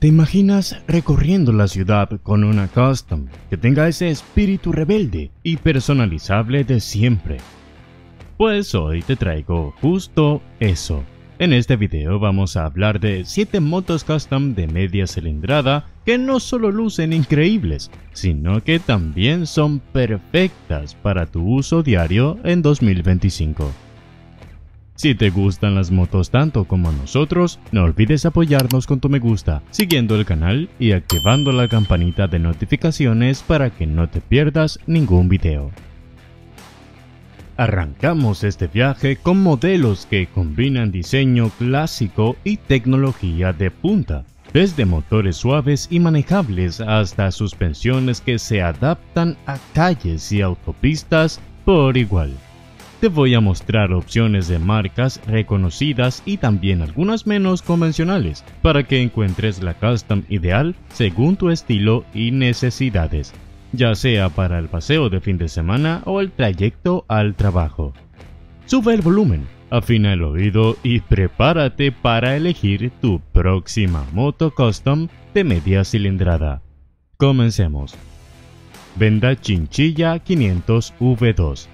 ¿Te imaginas recorriendo la ciudad con una custom que tenga ese espíritu rebelde y personalizable de siempre? Pues hoy te traigo justo eso. En este video vamos a hablar de 7 motos custom de media cilindrada que no solo lucen increíbles, sino que también son perfectas para tu uso diario en 2025. Si te gustan las motos tanto como a nosotros, no olvides apoyarnos con tu me gusta, siguiendo el canal y activando la campanita de notificaciones para que no te pierdas ningún video. Arrancamos este viaje con modelos que combinan diseño clásico y tecnología de punta, desde motores suaves y manejables hasta suspensiones que se adaptan a calles y autopistas por igual. Te voy a mostrar opciones de marcas reconocidas y también algunas menos convencionales para que encuentres la custom ideal según tu estilo y necesidades, ya sea para el paseo de fin de semana o el trayecto al trabajo. Sube el volumen, afina el oído y prepárate para elegir tu próxima moto custom de media cilindrada. Comencemos. Venda Chinchilla 500 V2.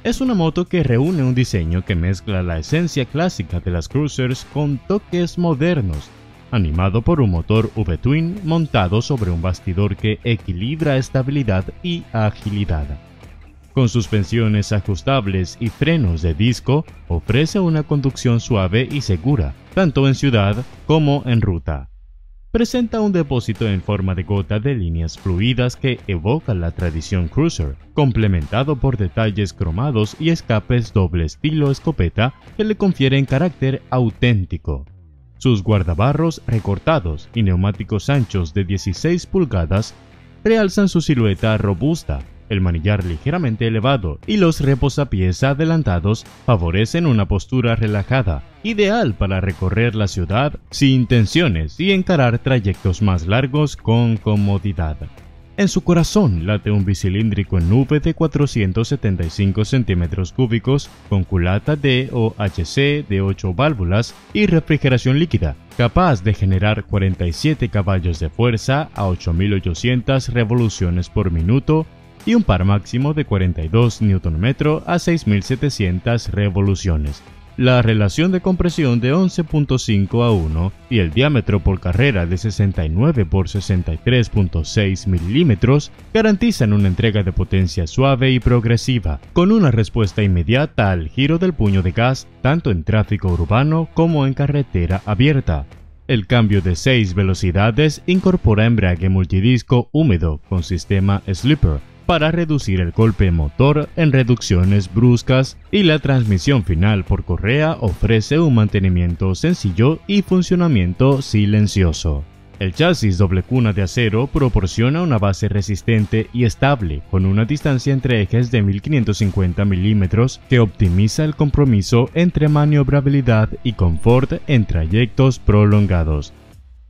Es una moto que reúne un diseño que mezcla la esencia clásica de las cruisers con toques modernos, animado por un motor V-Twin montado sobre un bastidor que equilibra estabilidad y agilidad. Con suspensiones ajustables y frenos de disco, ofrece una conducción suave y segura, tanto en ciudad como en ruta. Presenta un depósito en forma de gota de líneas fluidas que evoca la tradición cruiser, complementado por detalles cromados y escapes doble estilo escopeta que le confieren carácter auténtico. Sus guardabarros recortados y neumáticos anchos de 16 pulgadas realzan su silueta robusta. El manillar ligeramente elevado y los reposapiés adelantados favorecen una postura relajada, ideal para recorrer la ciudad sin tensiones y encarar trayectos más largos con comodidad. En su corazón late un bicilíndrico en V de 475 centímetros cúbicos con culata DOHC de 8 válvulas y refrigeración líquida, capaz de generar 47 caballos de fuerza a 8.800 revoluciones por minuto y un par máximo de 42 Nm a 6.700 revoluciones. La relación de compresión de 11.5 a 1 y el diámetro por carrera de 69 por 63.6 milímetros garantizan una entrega de potencia suave y progresiva, con una respuesta inmediata al giro del puño de gas tanto en tráfico urbano como en carretera abierta. El cambio de 6 velocidades incorpora embrague multidisco húmedo con sistema Slipper para reducir el golpe motor en reducciones bruscas, y la transmisión final por correa ofrece un mantenimiento sencillo y funcionamiento silencioso. El chasis doble cuna de acero proporciona una base resistente y estable con una distancia entre ejes de 1550 milímetros que optimiza el compromiso entre maniobrabilidad y confort en trayectos prolongados.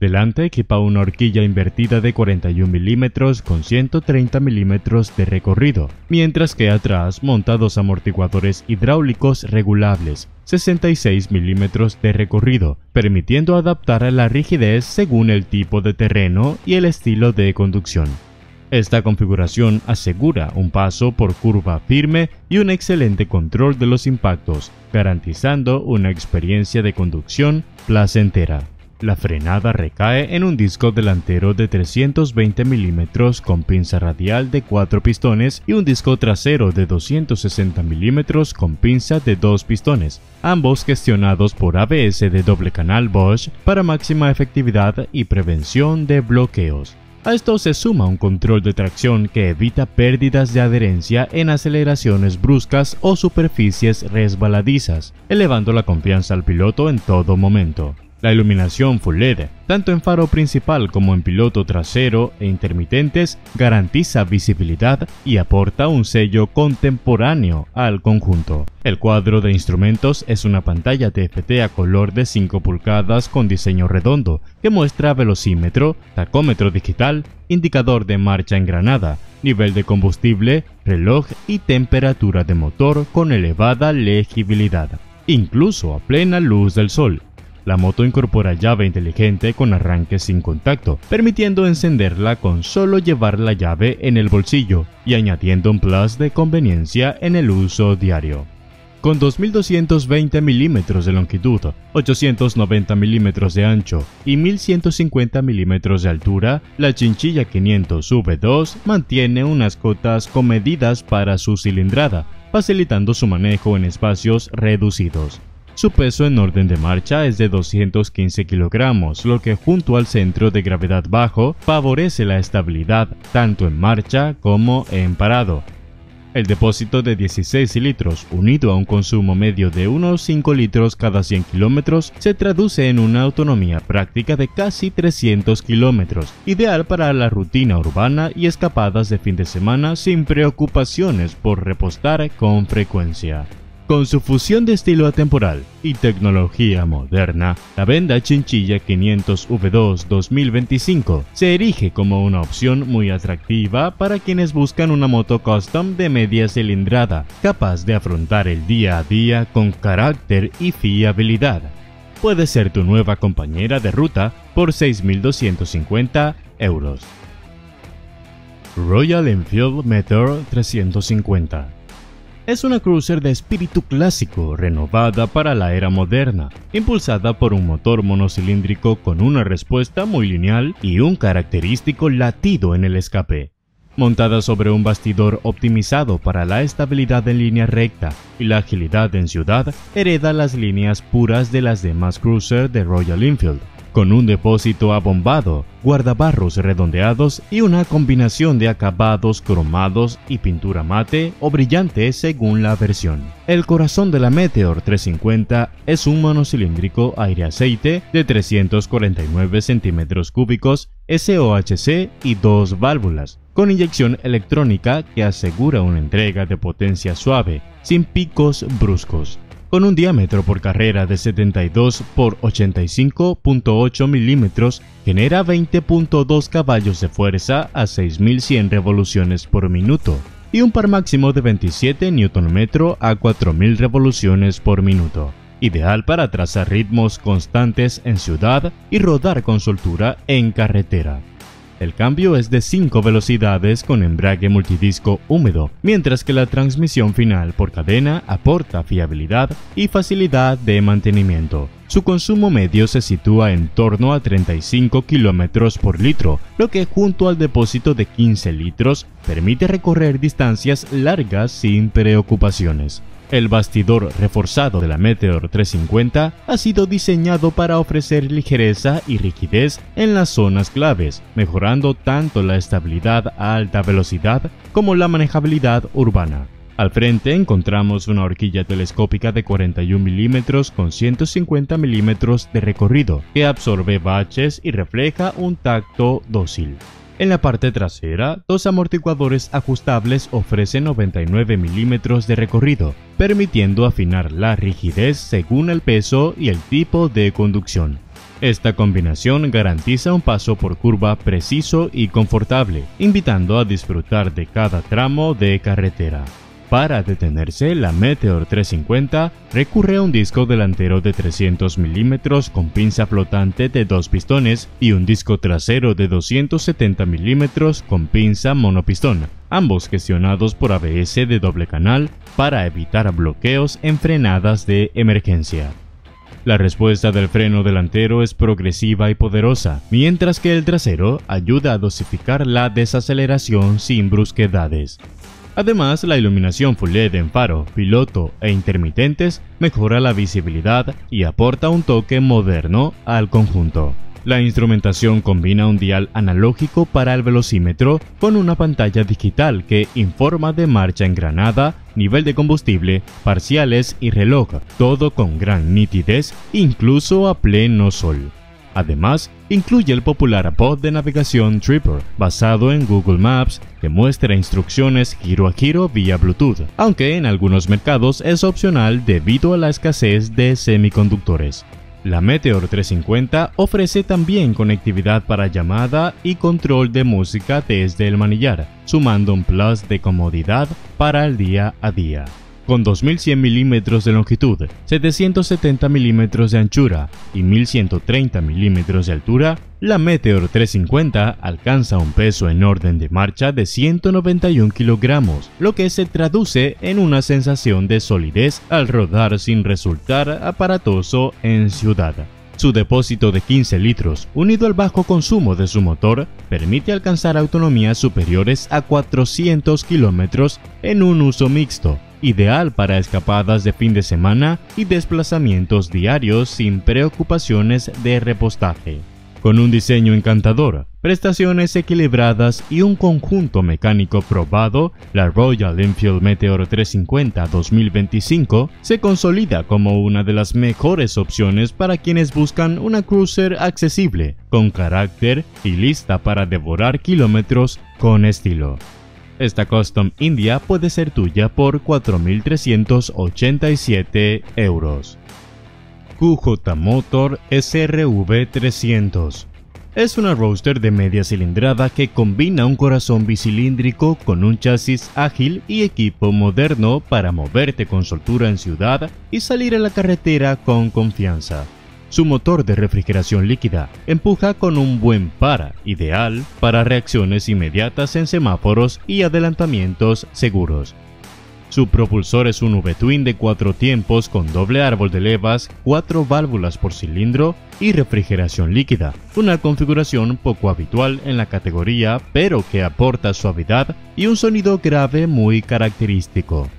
Delante equipa una horquilla invertida de 41 milímetros con 130 milímetros de recorrido, mientras que atrás monta dos amortiguadores hidráulicos regulables, 66 milímetros de recorrido, permitiendo adaptar a la rigidez según el tipo de terreno y el estilo de conducción. Esta configuración asegura un paso por curva firme y un excelente control de los impactos, garantizando una experiencia de conducción placentera. La frenada recae en un disco delantero de 320 milímetros con pinza radial de 4 pistones y un disco trasero de 260 milímetros con pinza de 2 pistones, ambos gestionados por ABS de doble canal Bosch para máxima efectividad y prevención de bloqueos. A esto se suma un control de tracción que evita pérdidas de adherencia en aceleraciones bruscas o superficies resbaladizas, elevando la confianza al piloto en todo momento. La iluminación Full LED, tanto en faro principal como en piloto trasero e intermitentes, garantiza visibilidad y aporta un sello contemporáneo al conjunto. El cuadro de instrumentos es una pantalla TFT a color de 5 pulgadas con diseño redondo que muestra velocímetro, tacómetro digital, indicador de marcha engranada, nivel de combustible, reloj y temperatura de motor con elevada legibilidad, incluso a plena luz del sol. La moto incorpora llave inteligente con arranque sin contacto, permitiendo encenderla con solo llevar la llave en el bolsillo y añadiendo un plus de conveniencia en el uso diario. Con 2.220 milímetros de longitud, 890 milímetros de ancho y 1.150 milímetros de altura, la Chinchilla 500 V2 mantiene unas cotas comedidas para su cilindrada, facilitando su manejo en espacios reducidos. Su peso en orden de marcha es de 215 kilogramos, lo que junto al centro de gravedad bajo favorece la estabilidad tanto en marcha como en parado. El depósito de 16 litros, unido a un consumo medio de unos 5 litros cada 100 kilómetros, se traduce en una autonomía práctica de casi 300 kilómetros, ideal para la rutina urbana y escapadas de fin de semana sin preocupaciones por repostar con frecuencia. Con su fusión de estilo atemporal y tecnología moderna, la Benda Chinchilla 500 V2 2025 se erige como una opción muy atractiva para quienes buscan una moto custom de media cilindrada, capaz de afrontar el día a día con carácter y fiabilidad. Puede ser tu nueva compañera de ruta por 6.250 euros. Royal Enfield Meteor 350 es una cruiser de espíritu clásico renovada para la era moderna, impulsada por un motor monocilíndrico con una respuesta muy lineal y un característico latido en el escape. Montada sobre un bastidor optimizado para la estabilidad en línea recta y la agilidad en ciudad, hereda las líneas puras de las demás cruisers de Royal Enfield, con un depósito abombado, guardabarros redondeados y una combinación de acabados cromados y pintura mate o brillante según la versión. El corazón de la Meteor 350 es un monocilíndrico aire-aceite de 349 centímetros cúbicos SOHC y 2 válvulas, con inyección electrónica que asegura una entrega de potencia suave, sin picos bruscos. Con un diámetro por carrera de 72 por 85.8 milímetros, genera 20.2 caballos de fuerza a 6.100 revoluciones por minuto y un par máximo de 27 Nm a 4.000 revoluciones por minuto, ideal para trazar ritmos constantes en ciudad y rodar con soltura en carretera. El cambio es de 5 velocidades con embrague multidisco húmedo, mientras que la transmisión final por cadena aporta fiabilidad y facilidad de mantenimiento. Su consumo medio se sitúa en torno a 35 km por litro, lo que junto al depósito de 15 litros permite recorrer distancias largas sin preocupaciones. El bastidor reforzado de la Meteor 350 ha sido diseñado para ofrecer ligereza y rigidez en las zonas claves, mejorando tanto la estabilidad a alta velocidad como la manejabilidad urbana. Al frente encontramos una horquilla telescópica de 41 milímetros con 150 milímetros de recorrido, que absorbe baches y refleja un tacto dócil. En la parte trasera, dos amortiguadores ajustables ofrecen 99 milímetros de recorrido, permitiendo afinar la rigidez según el peso y el tipo de conducción. Esta combinación garantiza un paso por curva preciso y confortable, invitando a disfrutar de cada tramo de carretera. Para detenerse, la Meteor 350 recurre a un disco delantero de 300 milímetros con pinza flotante de 2 pistones y un disco trasero de 270 milímetros con pinza monopistón, ambos gestionados por ABS de doble canal para evitar bloqueos en frenadas de emergencia. La respuesta del freno delantero es progresiva y poderosa, mientras que el trasero ayuda a dosificar la desaceleración sin brusquedades. Además, la iluminación Full LED en faro, piloto e intermitentes mejora la visibilidad y aporta un toque moderno al conjunto. La instrumentación combina un dial analógico para el velocímetro con una pantalla digital que informa de marcha engranada, nivel de combustible, parciales y reloj, todo con gran nitidez, incluso a pleno sol. Además, incluye el popular bot de navegación Tripper, basado en Google Maps, que muestra instrucciones giro a giro vía Bluetooth, aunque en algunos mercados es opcional debido a la escasez de semiconductores. La Meteor 350 ofrece también conectividad para llamada y control de música desde el manillar, sumando un plus de comodidad para el día a día. Con 2100 milímetros de longitud, 770 milímetros de anchura y 1130 milímetros de altura, la Meteor 350 alcanza un peso en orden de marcha de 191 kilogramos, lo que se traduce en una sensación de solidez al rodar sin resultar aparatoso en ciudad. Su depósito de 15 litros, unido al bajo consumo de su motor, permite alcanzar autonomías superiores a 400 kilómetros en un uso mixto, ideal para escapadas de fin de semana y desplazamientos diarios sin preocupaciones de repostaje. Con un diseño encantador, prestaciones equilibradas y un conjunto mecánico probado, la Royal Enfield Meteor 350 2025 se consolida como una de las mejores opciones para quienes buscan una cruiser accesible, con carácter y lista para devorar kilómetros con estilo. Esta Custom India puede ser tuya por 4.387 euros. QJ Motor SRV 300 es una roadster de media cilindrada que combina un corazón bicilíndrico con un chasis ágil y equipo moderno para moverte con soltura en ciudad y salir a la carretera con confianza. Su motor de refrigeración líquida empuja con un buen par, ideal para reacciones inmediatas en semáforos y adelantamientos seguros. Su propulsor es un V-Twin de 4 tiempos con doble árbol de levas, 4 válvulas por cilindro y refrigeración líquida, una configuración poco habitual en la categoría pero que aporta suavidad y un sonido grave muy característico.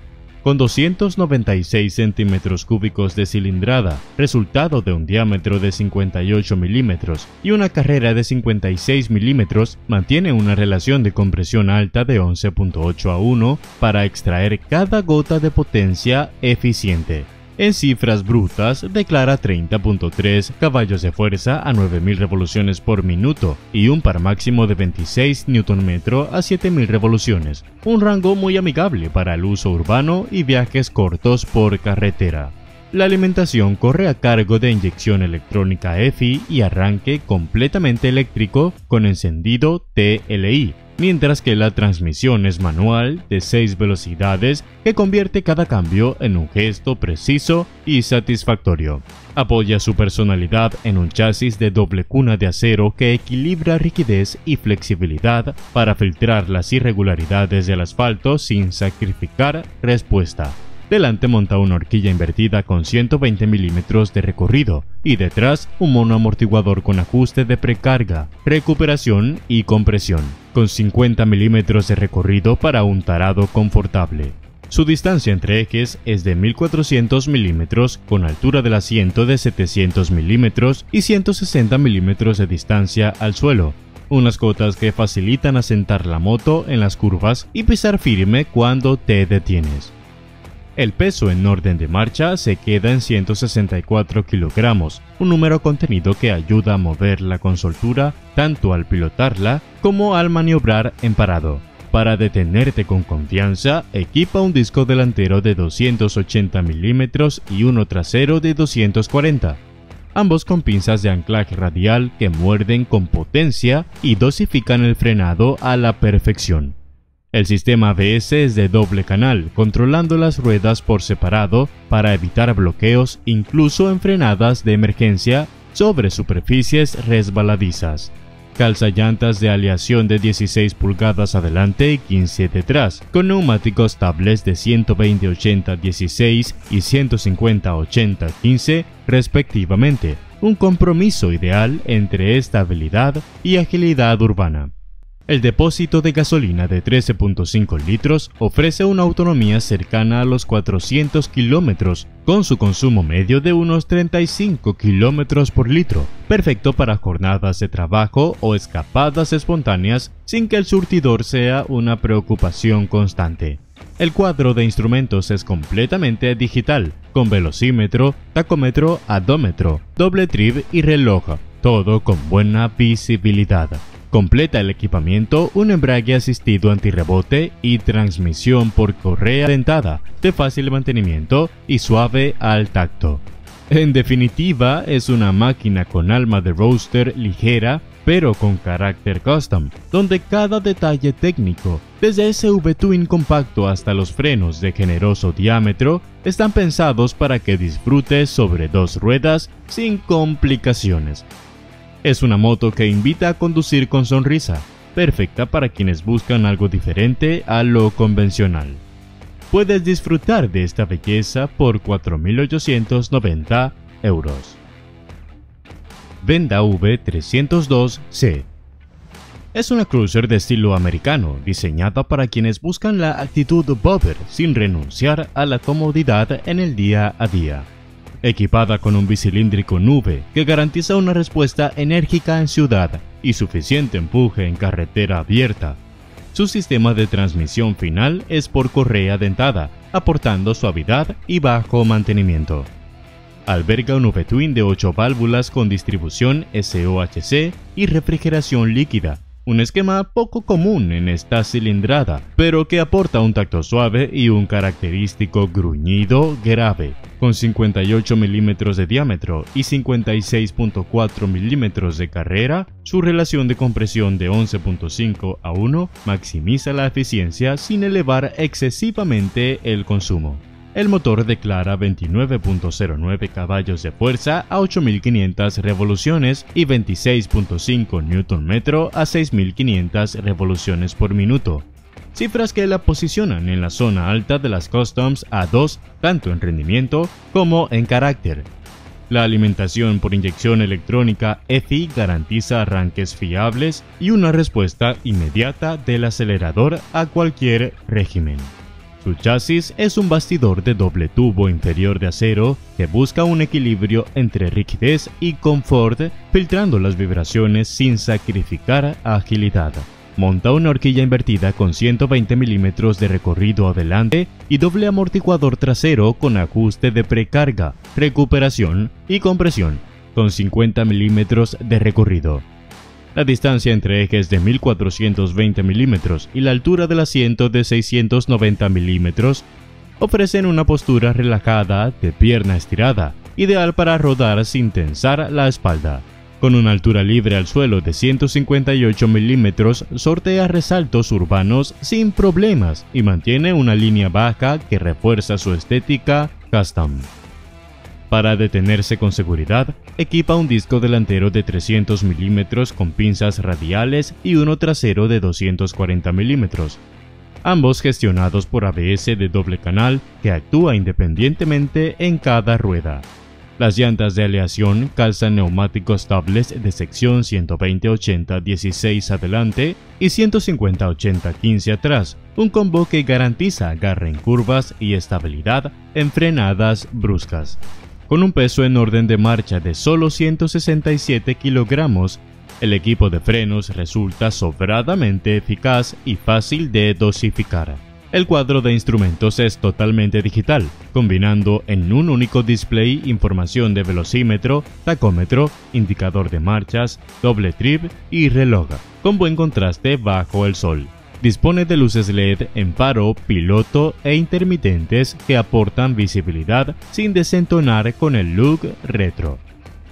Con 296 centímetros cúbicos de cilindrada, resultado de un diámetro de 58 milímetros y una carrera de 56 milímetros, mantiene una relación de compresión alta de 11.8 a 1 para extraer cada gota de potencia eficiente. En cifras brutas, declara 30.3 caballos de fuerza a 9.000 revoluciones por minuto y un par máximo de 26 Nm a 7.000 revoluciones, un rango muy amigable para el uso urbano y viajes cortos por carretera. La alimentación corre a cargo de inyección electrónica EFI y arranque completamente eléctrico con encendido TLI, mientras que la transmisión es manual de 6 velocidades que convierte cada cambio en un gesto preciso y satisfactorio. Apoya su personalidad en un chasis de doble cuna de acero que equilibra rigidez y flexibilidad para filtrar las irregularidades del asfalto sin sacrificar respuesta. Delante monta una horquilla invertida con 120 milímetros de recorrido y detrás un monoamortiguador con ajuste de precarga, recuperación y compresión, con 50 milímetros de recorrido para un tarado confortable. Su distancia entre ejes es de 1400 milímetros con altura del asiento de 700 milímetros y 160 milímetros de distancia al suelo, unas cotas que facilitan asentar la moto en las curvas y pisar firme cuando te detienes. El peso en orden de marcha se queda en 164 kilogramos, un número contenido que ayuda a moverla con soltura tanto al pilotarla como al maniobrar en parado. Para detenerte con confianza, equipa un disco delantero de 280 milímetros y uno trasero de 240, ambos con pinzas de anclaje radial que muerden con potencia y dosifican el frenado a la perfección. El sistema ABS es de doble canal, controlando las ruedas por separado para evitar bloqueos incluso en frenadas de emergencia sobre superficies resbaladizas. Calza llantas de aleación de 16 pulgadas adelante y 15 detrás, con neumáticos tables de 120/80/16 y 150/80/15 respectivamente, un compromiso ideal entre estabilidad y agilidad urbana. El depósito de gasolina de 13.5 litros ofrece una autonomía cercana a los 400 kilómetros, con su consumo medio de unos 35 kilómetros por litro, perfecto para jornadas de trabajo o escapadas espontáneas sin que el surtidor sea una preocupación constante. El cuadro de instrumentos es completamente digital, con velocímetro, tacómetro, adómetro, doble trip y reloj, todo con buena visibilidad. Completa el equipamiento un embrague asistido antirrebote y transmisión por correa dentada, de fácil mantenimiento y suave al tacto. En definitiva, es una máquina con alma de roadster ligera, pero con carácter custom, donde cada detalle técnico, desde ese V-Twin compacto hasta los frenos de generoso diámetro, están pensados para que disfrutes sobre dos ruedas sin complicaciones. Es una moto que invita a conducir con sonrisa, perfecta para quienes buscan algo diferente a lo convencional. Puedes disfrutar de esta belleza por 4.890 euros. Venda V302C. Es una cruiser de estilo americano, diseñada para quienes buscan la actitud bobber sin renunciar a la comodidad en el día a día. Equipada con un bicilíndrico nube que garantiza una respuesta enérgica en ciudad y suficiente empuje en carretera abierta. Su sistema de transmisión final es por correa dentada, aportando suavidad y bajo mantenimiento. Alberga un V-Twin de 8 válvulas con distribución SOHC y refrigeración líquida, un esquema poco común en esta cilindrada, pero que aporta un tacto suave y un característico gruñido grave. Con 58 milímetros de diámetro y 56.4 milímetros de carrera, su relación de compresión de 11.5 a 1 maximiza la eficiencia sin elevar excesivamente el consumo. El motor declara 29.09 caballos de fuerza a 8.500 revoluciones y 26.5 Nm a 6.500 revoluciones por minuto, cifras que la posicionan en la zona alta de las Customs A2 tanto en rendimiento como en carácter. La alimentación por inyección electrónica EFI garantiza arranques fiables y una respuesta inmediata del acelerador a cualquier régimen. Su chasis es un bastidor de doble tubo inferior de acero que busca un equilibrio entre rigidez y confort, filtrando las vibraciones sin sacrificar agilidad. Monta una horquilla invertida con 120 milímetros de recorrido adelante y doble amortiguador trasero con ajuste de precarga, recuperación y compresión, con 50 milímetros de recorrido. La distancia entre ejes de 1420 milímetros y la altura del asiento de 690 milímetros ofrecen una postura relajada de pierna estirada, ideal para rodar sin tensar la espalda. Con una altura libre al suelo de 158 milímetros, sortea resaltos urbanos sin problemas y mantiene una línea baja que refuerza su estética custom. Para detenerse con seguridad, equipa un disco delantero de 300 milímetros con pinzas radiales y uno trasero de 240 milímetros, ambos gestionados por ABS de doble canal que actúa independientemente en cada rueda. Las llantas de aleación calzan neumáticos Tubeless de sección 120-80-16 adelante y 150-80-15 atrás, un combo que garantiza agarre en curvas y estabilidad en frenadas bruscas. Con un peso en orden de marcha de solo 167 kilogramos, el equipo de frenos resulta sobradamente eficaz y fácil de dosificar. El cuadro de instrumentos es totalmente digital, combinando en un único display información de velocímetro, tacómetro, indicador de marchas, doble trip y reloj, con buen contraste bajo el sol. Dispone de luces LED en faro, piloto e intermitentes que aportan visibilidad sin desentonar con el look retro.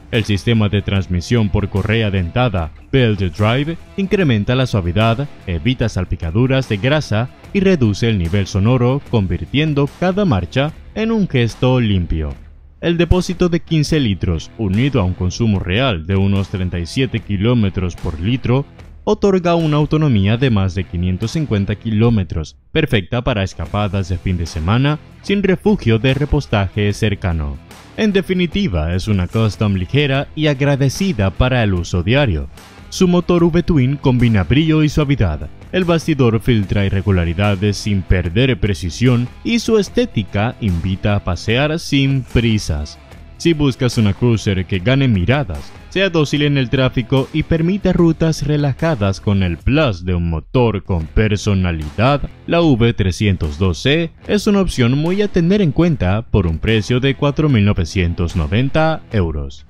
El sistema de transmisión por correa dentada Belt Drive incrementa la suavidad, evita salpicaduras de grasa y reduce el nivel sonoro, convirtiendo cada marcha en un gesto limpio. El depósito de 15 litros, unido a un consumo real de unos 37 km por litro, otorga una autonomía de más de 550 kilómetros, perfecta para escapadas de fin de semana sin refugio de repostaje cercano. En definitiva, es una custom ligera y agradecida para el uso diario. Su motor V-Twin combina brillo y suavidad, el bastidor filtra irregularidades sin perder precisión y su estética invita a pasear sin prisas. Si buscas una cruiser que gane miradas, sea dócil en el tráfico y permita rutas relajadas con el plus de un motor con personalidad, la V302C es una opción muy a tener en cuenta por un precio de 4.990 euros.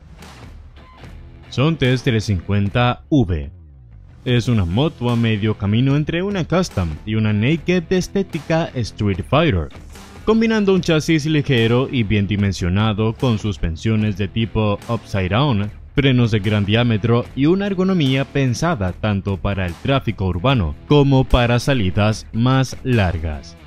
Sontes 350V. Es una moto a medio camino entre una custom y una naked de estética Street Fighter, combinando un chasis ligero y bien dimensionado con suspensiones de tipo upside down, frenos de gran diámetro y una ergonomía pensada tanto para el tráfico urbano como para salidas más largas.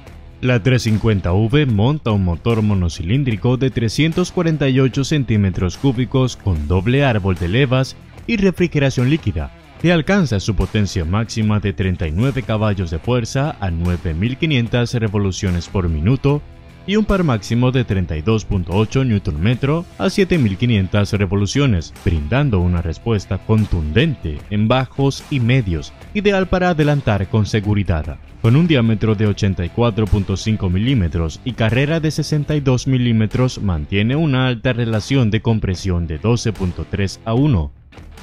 La 350V monta un motor monocilíndrico de 348 centímetros cúbicos con doble árbol de levas y refrigeración líquida, que alcanza su potencia máxima de 39 caballos de fuerza a 9.500 revoluciones por minuto y un par máximo de 32.8 Nm a 7.500 revoluciones, brindando una respuesta contundente en bajos y medios, ideal para adelantar con seguridad. Con un diámetro de 84.5 milímetros y carrera de 62 milímetros, mantiene una alta relación de compresión de 12.3 a 1,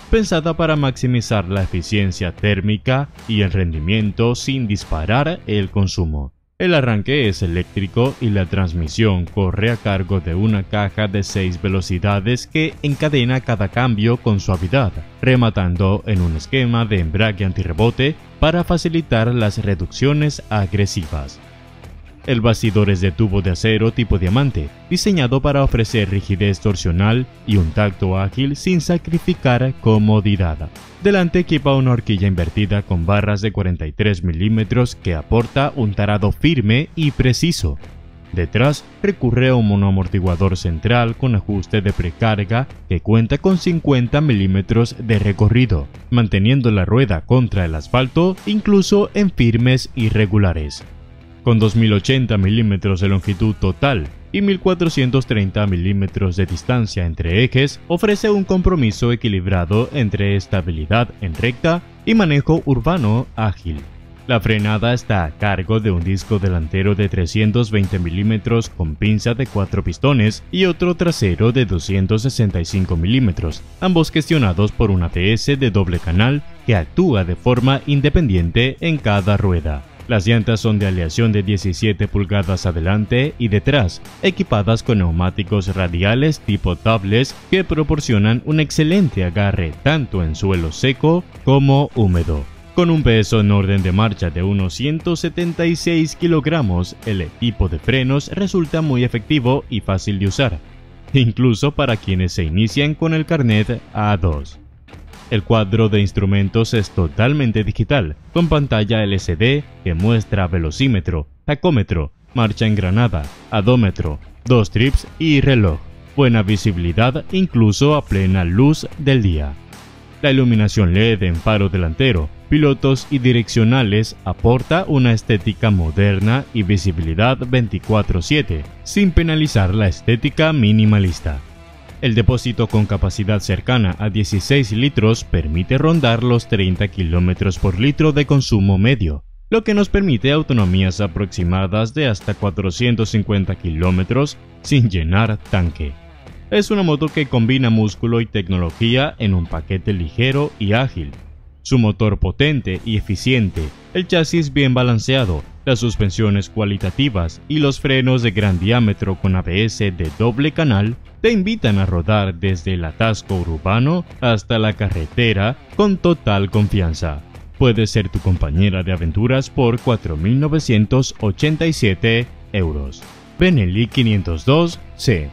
pensada para maximizar la eficiencia térmica y el rendimiento sin disparar el consumo. El arranque es eléctrico y la transmisión corre a cargo de una caja de 6 velocidades que encadena cada cambio con suavidad, rematando en un esquema de embrague antirrebote para facilitar las reducciones agresivas. El bastidor es de tubo de acero tipo diamante, diseñado para ofrecer rigidez torsional y un tacto ágil sin sacrificar comodidad. Delante equipa una horquilla invertida con barras de 43 milímetros que aporta un tarado firme y preciso. Detrás recurre a un monoamortiguador central con ajuste de precarga que cuenta con 50 milímetros de recorrido, manteniendo la rueda contra el asfalto incluso en firmes irregulares. Con 2080 milímetros de longitud total y 1430 milímetros de distancia entre ejes, ofrece un compromiso equilibrado entre estabilidad en recta y manejo urbano ágil. La frenada está a cargo de un disco delantero de 320 milímetros con pinza de 4 pistones y otro trasero de 265 milímetros, ambos gestionados por un ABS de doble canal que actúa de forma independiente en cada rueda. Las llantas son de aleación de 17 pulgadas adelante y detrás, equipadas con neumáticos radiales tipo tubeless que proporcionan un excelente agarre tanto en suelo seco como húmedo. Con un peso en orden de marcha de unos 176 kilogramos, el equipo de frenos resulta muy efectivo y fácil de usar, incluso para quienes se inician con el carnet A2. El cuadro de instrumentos es totalmente digital, con pantalla LCD que muestra velocímetro, tacómetro, marcha engranada, adómetro, 2 trips y reloj. Buena visibilidad incluso a plena luz del día. La iluminación LED en faro delantero, pilotos y direccionales aporta una estética moderna y visibilidad 24/7, sin penalizar la estética minimalista. El depósito con capacidad cercana a 16 litros permite rondar los 30 km por litro de consumo medio, lo que nos permite autonomías aproximadas de hasta 450 km sin llenar tanque. Es una moto que combina músculo y tecnología en un paquete ligero y ágil. Su motor potente y eficiente, el chasis bien balanceado, las suspensiones cualitativas y los frenos de gran diámetro con ABS de doble canal te invitan a rodar desde el atasco urbano hasta la carretera con total confianza. Puede ser tu compañera de aventuras por 4.987 euros. Benelli 502C.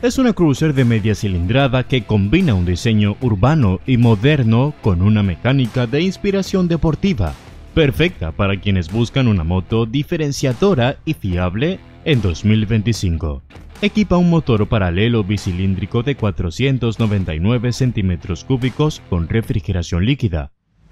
Es una cruiser de media cilindrada que combina un diseño urbano y moderno con una mecánica de inspiración deportiva, perfecta para quienes buscan una moto diferenciadora y fiable en 2025. Equipa un motor paralelo bicilíndrico de 499 centímetros cúbicos con refrigeración líquida,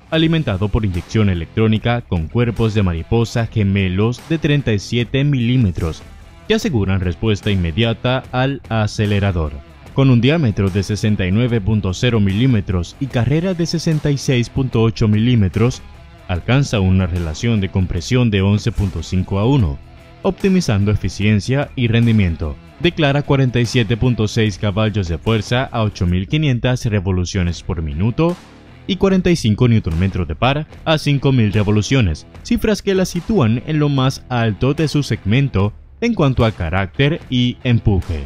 alimentado por inyección electrónica con cuerpos de mariposa gemelos de 37 milímetros que aseguran respuesta inmediata al acelerador. Con un diámetro de 69.0 milímetros y carrera de 66.8 milímetros, alcanza una relación de compresión de 11.5 a 1, optimizando eficiencia y rendimiento. Declara 47.6 caballos de fuerza a 8.500 revoluciones por minuto y 45 Nm de par a 5.000 revoluciones, cifras que la sitúan en lo más alto de su segmento en cuanto a carácter y empuje.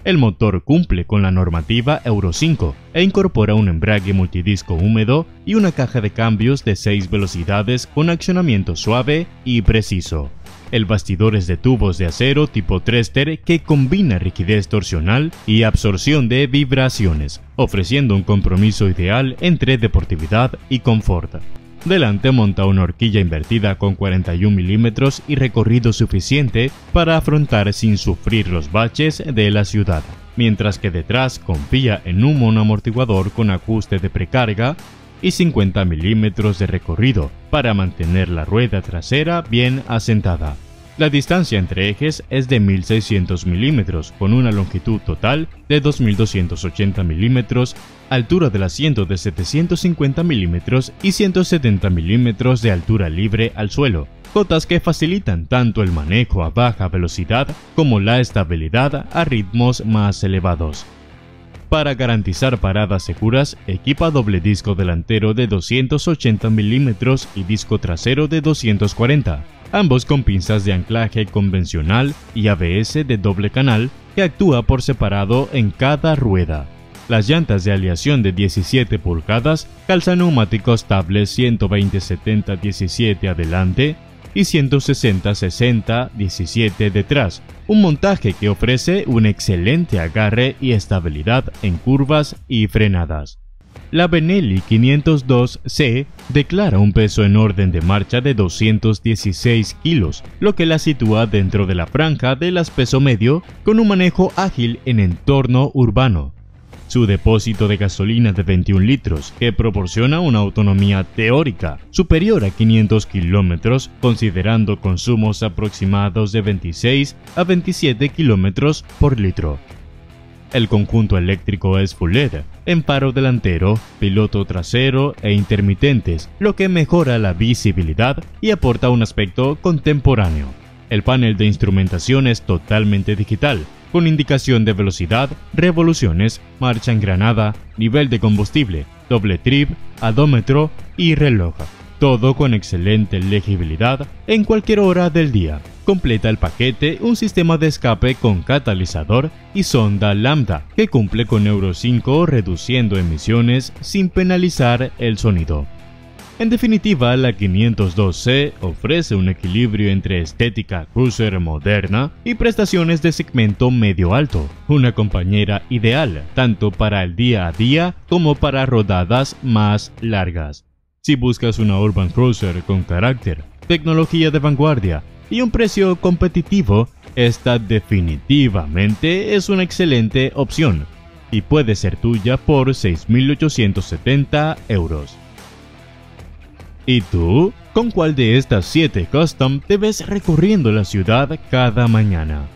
El motor cumple con la normativa Euro 5 e incorpora un embrague multidisco húmedo y una caja de cambios de 6 velocidades con accionamiento suave y preciso. El bastidor es de tubos de acero tipo Trester que combina rigidez torsional y absorción de vibraciones, ofreciendo un compromiso ideal entre deportividad y confort. Delante monta una horquilla invertida con 41 milímetros y recorrido suficiente para afrontar sin sufrir los baches de la ciudad, mientras que detrás confía en un monoamortiguador con ajuste de precarga y 50 milímetros de recorrido para mantener la rueda trasera bien asentada. La distancia entre ejes es de 1600 milímetros con una longitud total de 2280 milímetros, altura del asiento de 750 milímetros y 170 milímetros de altura libre al suelo, cotas que facilitan tanto el manejo a baja velocidad como la estabilidad a ritmos más elevados. Para garantizar paradas seguras, equipa doble disco delantero de 280 milímetros y disco trasero de 240, ambos con pinzas de anclaje convencional y ABS de doble canal que actúa por separado en cada rueda. Las llantas de aleación de 17 pulgadas calzan neumáticos estables 120-70-17 adelante y 160-60-17 detrás, un montaje que ofrece un excelente agarre y estabilidad en curvas y frenadas. La Benelli 502C declara un peso en orden de marcha de 216 kilos, lo que la sitúa dentro de la franja del peso medio con un manejo ágil en entorno urbano. Su depósito de gasolina de 21 litros, que proporciona una autonomía teórica superior a 500 kilómetros, considerando consumos aproximados de 26 a 27 kilómetros por litro. El conjunto eléctrico es full LED, en paro delantero, piloto trasero e intermitentes, lo que mejora la visibilidad y aporta un aspecto contemporáneo. El panel de instrumentación es totalmente digital, con indicación de velocidad, revoluciones, marcha engranada, nivel de combustible, doble trip, adómetro y reloj. Todo con excelente legibilidad en cualquier hora del día. Completa el paquete un sistema de escape con catalizador y sonda lambda que cumple con Euro 5 reduciendo emisiones sin penalizar el sonido. En definitiva, la 502C ofrece un equilibrio entre estética cruiser moderna y prestaciones de segmento medio-alto, una compañera ideal tanto para el día a día como para rodadas más largas. Si buscas una urban cruiser con carácter, tecnología de vanguardia y un precio competitivo, esta definitivamente es una excelente opción y puede ser tuya por 6.870 euros. ¿Y tú? ¿Con cuál de estas 7 custom te ves recorriendo la ciudad cada mañana?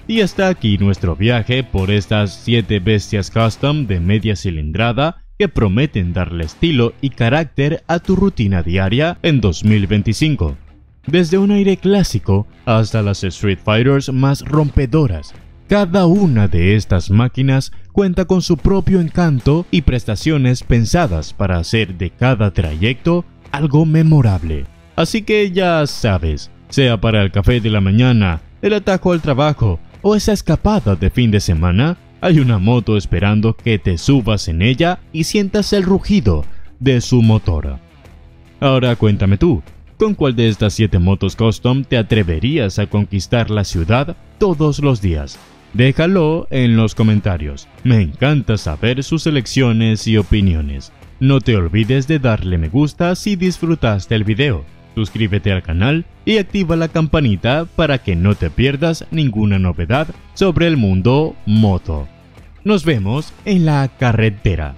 Y hasta aquí nuestro viaje por estas 7 bestias custom de media cilindrada que prometen darle estilo y carácter a tu rutina diaria en 2025. Desde un aire clásico hasta las Street Fighters más rompedoras, cada una de estas máquinas cuenta con su propio encanto y prestaciones pensadas para hacer de cada trayecto algo memorable. Así que ya sabes, sea para el café de la mañana, el atajo al trabajo o esa escapada de fin de semana, hay una moto esperando que te subas en ella y sientas el rugido de su motor. Ahora cuéntame tú, ¿con cuál de estas 7 motos custom te atreverías a conquistar la ciudad todos los días? Déjalo en los comentarios. Me encanta saber sus elecciones y opiniones. No te olvides de darle me gusta si disfrutaste el video. Suscríbete al canal y activa la campanita para que no te pierdas ninguna novedad sobre el mundo moto. Nos vemos en la carretera.